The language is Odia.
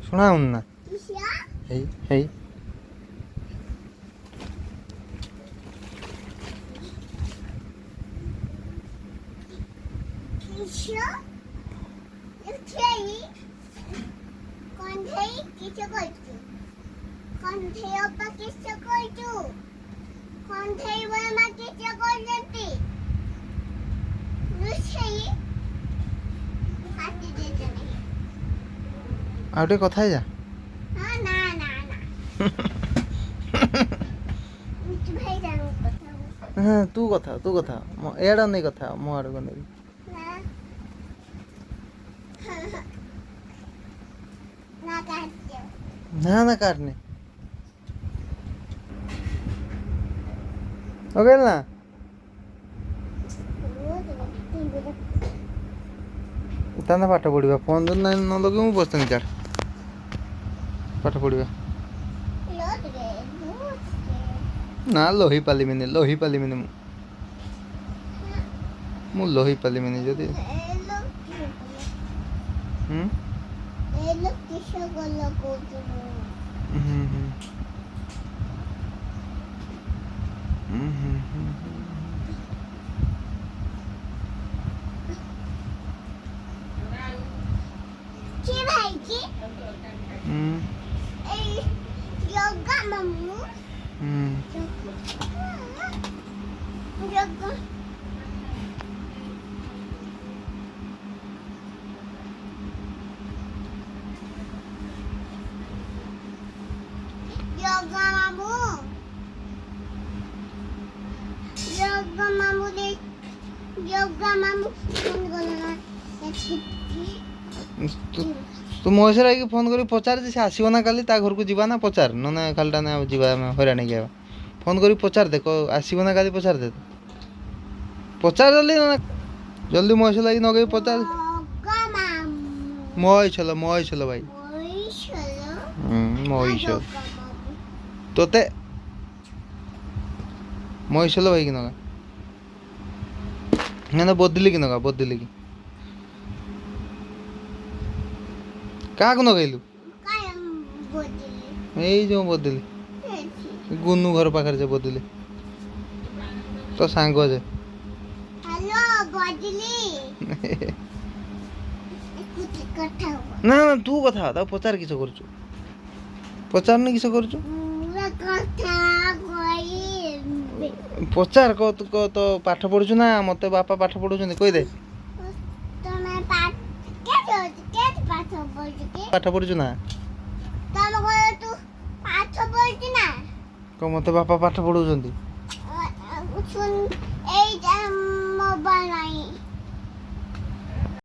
ଶୁଣାଉନି ନା ହେଇ ହେଇ ଆଉ ଟିକେ କଥା ହେଇଯା ହଁ ତୁ କଥା ଏଆଡ଼େ ନେଇ କଥା ମୋ ଆଡ଼କୁ ନେଇ ନା ନା କାଟନି ଓକେ ନା ତାହେଲେ ପାଠ ପଢ଼ିବା ଫୋନ୍ ଯଦି ନାଇଁ ନ ଲଗେଇ ମୁଁ ବସିଥାନ୍ତି କାଟ ପାଠ ପଢ଼ିବା ନା ଲୋହି ପାରିମିନି ମୁଁ ଲୋହି ପାରିମିନି ଯଦି ତୁ ମୋ ହିସାବରେ ଆଇକି ଫୋନ୍ କରି ପଚାର ଯେ ସେ ଆସିବ ନା କାଲି ତା ଘରକୁ ଯିବା ନା ପଚାର ନହେଲେ ଖାଲିଟା ନା ଯିବା ଆମେ ହଇରାଣ ହେଇକି ଆଇବା ଫୋନ୍ କରି ପଚାର ଦେ ଆସିବ ନା କାଲି ପଚାର ଦେ ପଚାର ଜଲ୍ଦି ମୋ ହିସାବରେ ଲାଗି ନଗେଇ ପଚାର ମଇଛଲ ଭାଇ ମଇଛଲ ତୋତେ ମଇଛଲ ଭାଇ କି ନଗା ନା ବଦିଲି କି ନଗା କାହାକୁ ନଗେଇଲୁ ଏଇ ଯେଉଁ ବଦିଲି ଗୁନୁ ଘର ପାଖରେ ଯେ ବଦିଲି ତୋ ସାଙ୍ଗ ଯେ ନା ନା ତୁ କଥା ତାକୁ ପଚାର କିସ କରୁଛୁ ପଚାରନି କିସ କରୁଛୁ ପଚାର କହ ତ ପାଠ ପଢୁଛୁ ନା ମତେ ବାପା ପାଠ ପଢୁଛନ୍ତି କହିଦେ ପାଠ ପଢୁଛୁ ନା କହ ମତେ ବାପା ପାଠ ପଢଉଛନ୍ତି